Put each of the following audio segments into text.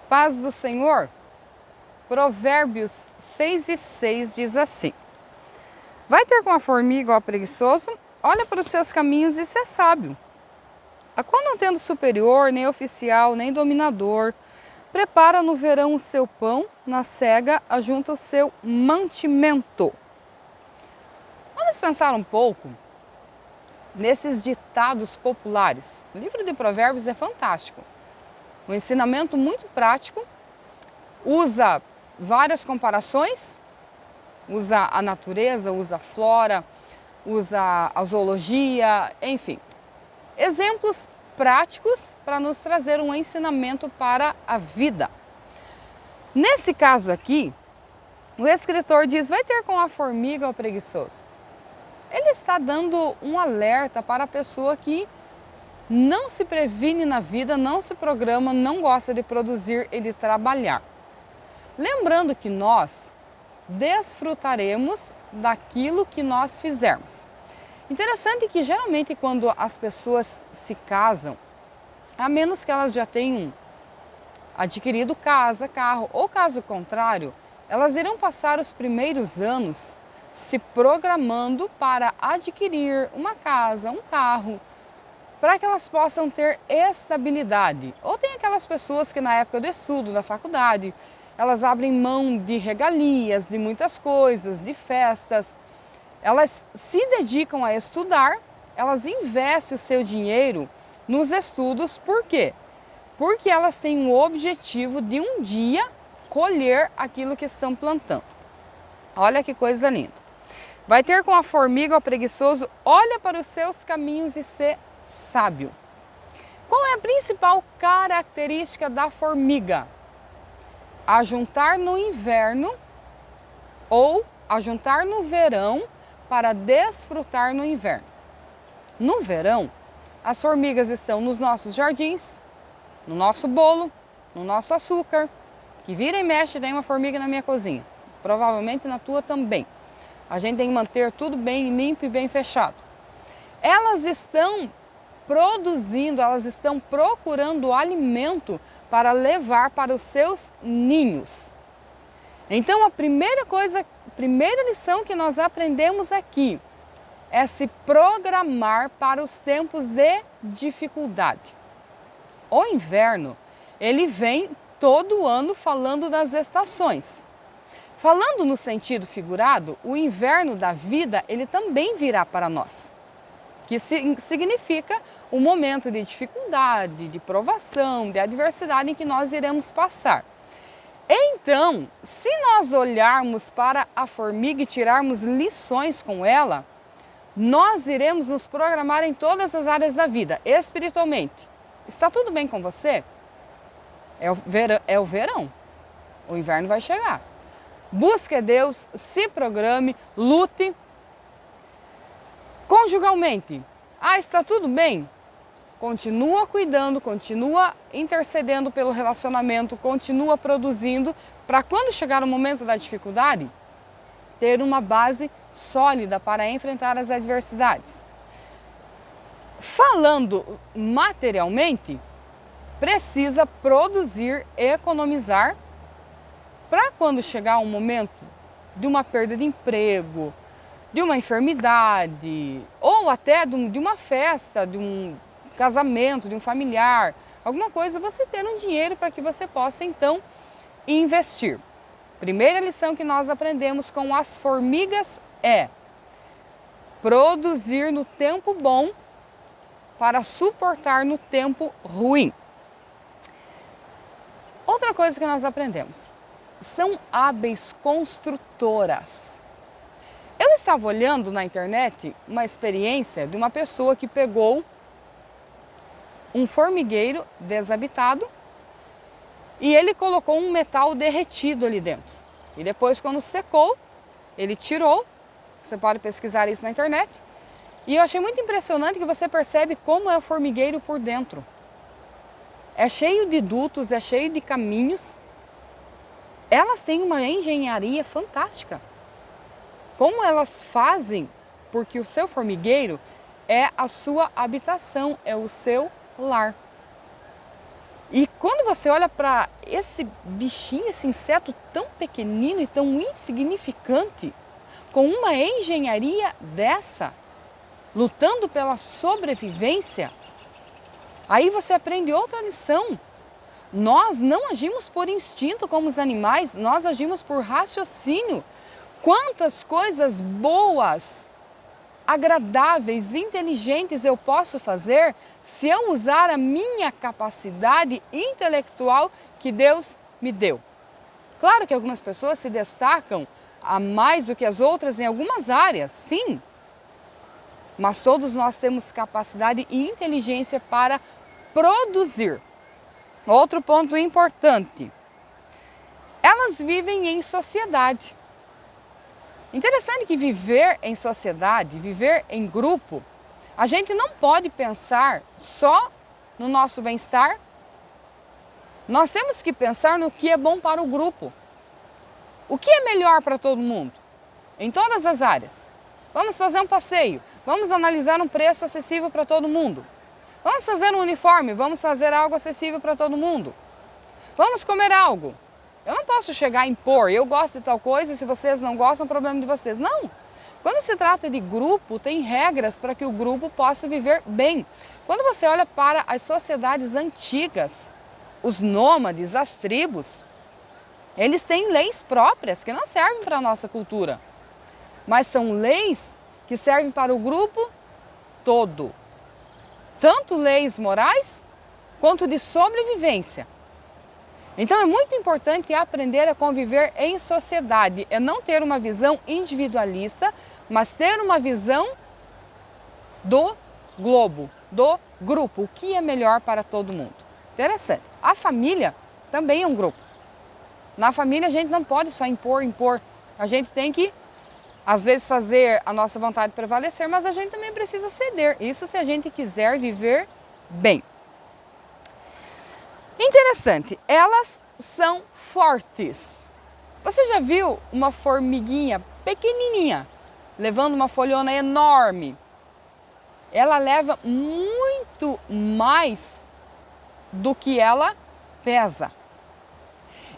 Paz do Senhor. Provérbios 6:6 diz assim: vai ter com a formiga, ó preguiçoso, olha para os seus caminhos e se é sábio. A qual não tendo superior, nem oficial, nem dominador, prepara no verão o seu pão, na cega ajunta o seu mantimento. Vamos pensar um pouco nesses ditados populares. O livro de Provérbios é fantástico. Um ensinamento muito prático, usa várias comparações, usa a natureza, usa a flora, usa a zoologia, enfim. Exemplos práticos para nos trazer um ensinamento para a vida. Nesse caso aqui, o escritor diz, vai ter com a formiga o preguiçoso. Ele está dando um alerta para a pessoa que não se previne na vida, não se programa, não gosta de produzir e de trabalhar. Lembrando que nós desfrutaremos daquilo que nós fizermos. Interessante que geralmente quando as pessoas se casam, a menos que elas já tenham adquirido casa, carro, ou caso contrário, elas irão passar os primeiros anos se programando para adquirir uma casa, um carro, para que elas possam ter estabilidade. Ou tem aquelas pessoas que na época do estudo, da faculdade, elas abrem mão de regalias, de muitas coisas, de festas. Elas se dedicam a estudar, elas investem o seu dinheiro nos estudos. Por quê? Porque elas têm o objetivo de um dia colher aquilo que estão plantando. Olha que coisa linda. Vai ter com a formiga o preguiçoso, olha para os seus caminhos e ser sábio. Qual é a principal característica da formiga? Ajuntar no inverno ou ajuntar no verão para desfrutar no inverno. No verão, as formigas estão nos nossos jardins, no nosso bolo, no nosso açúcar, que vira e mexe tem uma formiga na minha cozinha, provavelmente na tua também. A gente tem que manter tudo bem limpo e bem fechado. Elas estão produzindo, elas estão procurando alimento para levar para os seus ninhos. Então a primeira lição que nós aprendemos aqui é se programar para os tempos de dificuldade. O inverno, ele vem todo ano falando das estações. Falando no sentido figurado, o inverno da vida, ele também virá para nós, que significa um momento de dificuldade, de provação, de adversidade em que nós iremos passar. Então, se nós olharmos para a formiga e tirarmos lições com ela, nós iremos nos programar em todas as áreas da vida, espiritualmente. Está tudo bem com você? É o verão. O inverno vai chegar. Busque Deus, se programe, lute. Conjugalmente, está tudo bem? Continua cuidando, continua intercedendo pelo relacionamento, continua produzindo, para quando chegar o momento da dificuldade, ter uma base sólida para enfrentar as adversidades. Falando materialmente, precisa produzir, economizar, para quando chegar um momento de uma perda de emprego, de uma enfermidade, ou até de uma festa, de um casamento, de um familiar, alguma coisa, você ter um dinheiro para que você possa então investir. Primeira lição que nós aprendemos com as formigas é produzir no tempo bom para suportar no tempo ruim. Outra coisa que nós aprendemos, são hábeis construtoras. Eu estava olhando na internet uma experiência de uma pessoa que pegou um formigueiro desabitado e ele colocou um metal derretido ali dentro. E depois, quando secou, ele tirou. Você pode pesquisar isso na internet. E eu achei muito impressionante que você percebe como é o formigueiro por dentro. É cheio de dutos, é cheio de caminhos. Elas têm uma engenharia fantástica. Como elas fazem? Porque o seu formigueiro é a sua habitação, é o seu lar. E quando você olha para esse bichinho, esse inseto tão pequenino e tão insignificante, com uma engenharia dessa, lutando pela sobrevivência, aí você aprende outra lição. Nós não agimos por instinto como os animais, nós agimos por raciocínio. Quantas coisas boas, agradáveis, inteligentes eu posso fazer se eu usar a minha capacidade intelectual que Deus me deu. Claro que algumas pessoas se destacam a mais do que as outras em algumas áreas, sim. Mas todos nós temos capacidade e inteligência para produzir. Outro ponto importante, elas vivem em sociedade. Interessante que viver em sociedade, viver em grupo, a gente não pode pensar só no nosso bem-estar. Nós temos que pensar no que é bom para o grupo. O que é melhor para todo mundo? Em todas as áreas. Vamos fazer um passeio, vamos analisar um preço acessível para todo mundo. Vamos fazer um uniforme, vamos fazer algo acessível para todo mundo. Vamos comer algo. Eu não posso chegar a impor, eu gosto de tal coisa, se vocês não gostam, é um problema de vocês. Não! Quando se trata de grupo, tem regras para que o grupo possa viver bem. Quando você olha para as sociedades antigas, os nômades, as tribos, eles têm leis próprias que não servem para a nossa cultura. Mas são leis que servem para o grupo todo. Tanto leis morais quanto de sobrevivência. Então é muito importante aprender a conviver em sociedade, é não ter uma visão individualista, mas ter uma visão do globo, do grupo, o que é melhor para todo mundo. Interessante. A família também é um grupo. Na família a gente não pode só impor. A gente tem que, às vezes, fazer a nossa vontade prevalecer, mas a gente também precisa ceder. Isso se a gente quiser viver bem. Interessante, elas são fortes. Você já viu uma formiguinha pequenininha levando uma folhona enorme? Ela leva muito mais do que ela pesa.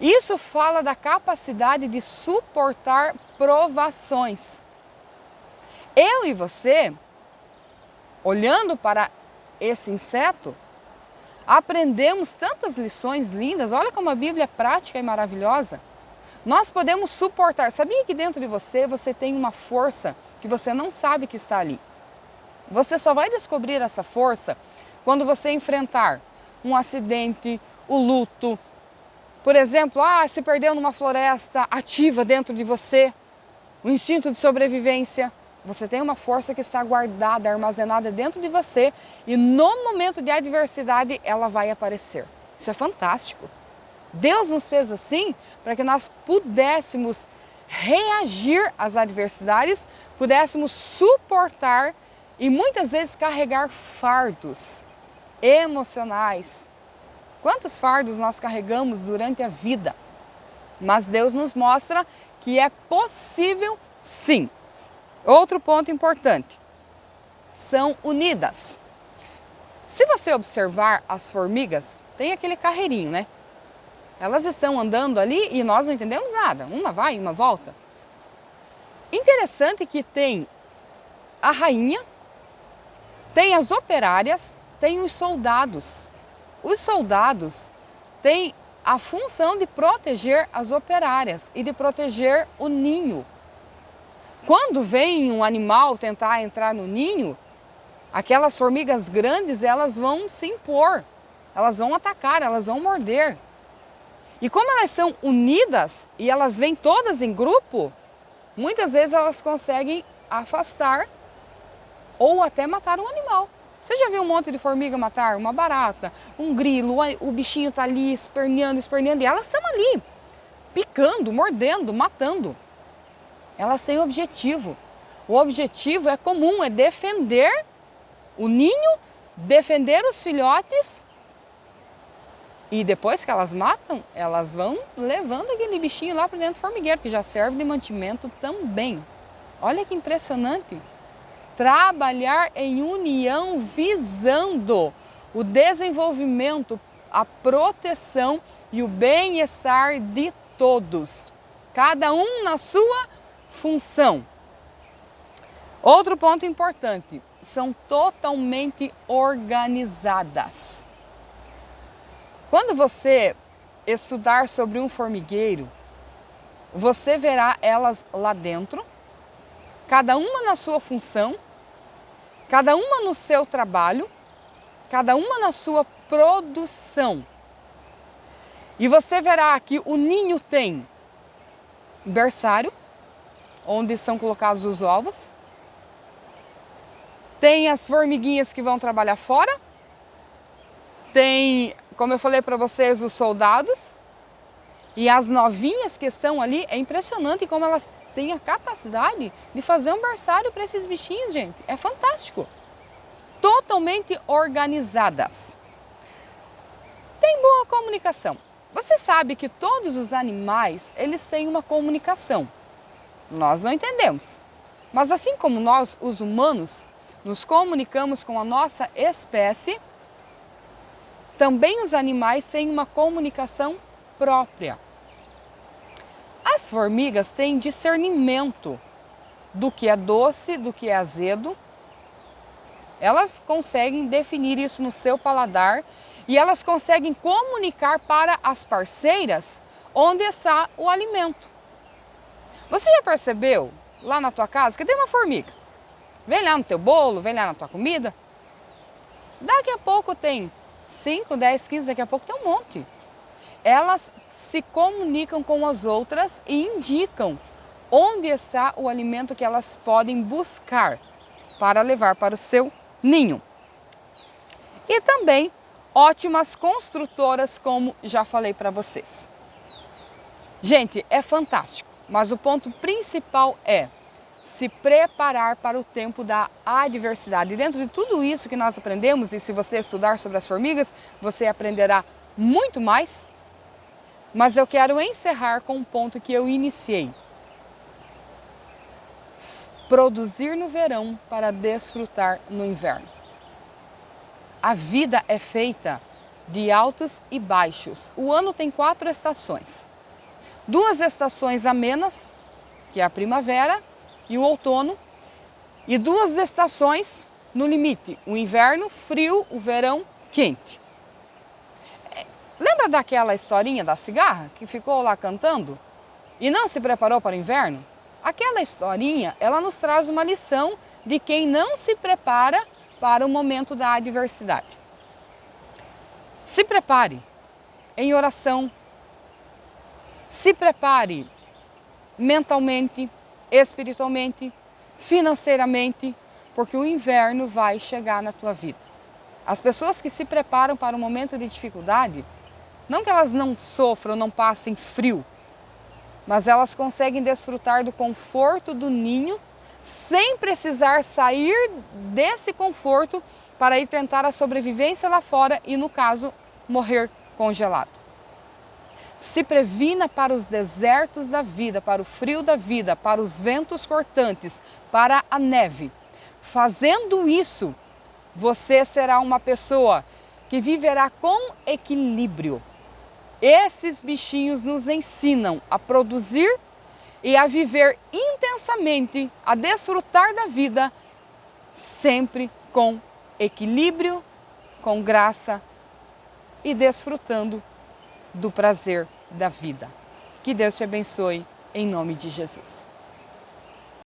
Isso fala da capacidade de suportar provações. Eu e você, olhando para esse inseto, aprendemos tantas lições lindas. Olha como a Bíblia é prática e maravilhosa. Nós podemos suportar. Sabia que dentro de você tem uma força que você não sabe que está ali? Você só vai descobrir essa força quando você enfrentar um acidente, o luto. Por exemplo, se perdeu numa floresta, ativa dentro de você o instinto de sobrevivência. Você tem uma força que está guardada, armazenada dentro de você e no momento de adversidade ela vai aparecer. Isso é fantástico. Deus nos fez assim para que nós pudéssemos reagir às adversidades, pudéssemos suportar e muitas vezes carregar fardos emocionais. Quantos fardos nós carregamos durante a vida? Mas Deus nos mostra que é possível sim. Outro ponto importante, são unidas. Se você observar as formigas, tem aquele carreirinho, né? Elas estão andando ali e nós não entendemos nada. Uma vai, uma volta. Interessante que tem a rainha, tem as operárias, tem os soldados. Os soldados têm a função de proteger as operárias e de proteger o ninho. Quando vem um animal tentar entrar no ninho, aquelas formigas grandes, elas vão se impor, elas vão atacar, elas vão morder. E como elas são unidas e elas vêm todas em grupo, muitas vezes elas conseguem afastar ou até matar um animal. Você já viu um monte de formiga matar uma barata, um grilo, o bichinho está ali esperneando, e elas estão ali, picando, mordendo, matando. Elas têm objetivo. O objetivo é comum, é defender o ninho, defender os filhotes. E depois que elas matam, elas vão levando aquele bichinho lá para dentro do formigueiro, que já serve de mantimento também. Olha que impressionante. Trabalhar em união visando o desenvolvimento a proteção e o bem-estar de todos, cada um na sua função. Outro ponto importante, são totalmente organizadas. Quando você estudar sobre um formigueiro, você verá elas lá dentro, cada uma na sua função, cada uma no seu trabalho, cada uma na sua produção. E você verá que o ninho tem berçário, onde são colocados os ovos, tem as formiguinhas que vão trabalhar fora, tem, como eu falei para vocês, os soldados, e as novinhas que estão ali, é impressionante como elas têm a capacidade de fazer um berçário para esses bichinhos, gente. É fantástico. Totalmente organizadas. Tem boa comunicação. Você sabe que todos os animais, eles têm uma comunicação. Nós não entendemos. Mas assim como nós, os humanos, nos comunicamos com a nossa espécie, também os animais têm uma comunicação própria. As formigas têm discernimento do que é doce, do que é azedo. Elas conseguem definir isso no seu paladar e elas conseguem comunicar para as parceiras onde está o alimento. Você já percebeu lá na tua casa que tem uma formiga? Vem lá no teu bolo, vem lá na tua comida. Daqui a pouco tem 5, 10, 15, daqui a pouco tem um monte. Elas se comunicam com as outras e indicam onde está o alimento que elas podem buscar para levar para o seu ninho. E também ótimas construtoras, como já falei para vocês. Gente, é fantástico, mas o ponto principal é se preparar para o tempo da adversidade. E dentro de tudo isso que nós aprendemos, e se você estudar sobre as formigas, você aprenderá muito mais. Mas eu quero encerrar com um ponto que eu iniciei. Produzir no verão para desfrutar no inverno. A vida é feita de altos e baixos. O ano tem 4 estações. 2 estações amenas, que é a primavera e o outono, e 2 estações no limite, o inverno frio, o verão quente. Lembra daquela historinha da cigarra que ficou lá cantando e não se preparou para o inverno? Aquela historinha, ela nos traz uma lição de quem não se prepara para o momento da adversidade. Se prepare em oração, se prepare mentalmente, espiritualmente, financeiramente, porque o inverno vai chegar na tua vida. As pessoas que se preparam para o momento de dificuldade, não que elas não sofram, não passem frio, mas elas conseguem desfrutar do conforto do ninho sem precisar sair desse conforto para ir tentar a sobrevivência lá fora e, no caso, morrer congelado. Se previna para os desertos da vida, para o frio da vida, para os ventos cortantes, para a neve. Fazendo isso, você será uma pessoa que viverá com equilíbrio. Esses bichinhos nos ensinam a produzir e a viver intensamente, a desfrutar da vida, sempre com equilíbrio, com graça e desfrutando do prazer da vida. Que Deus te abençoe, em nome de Jesus.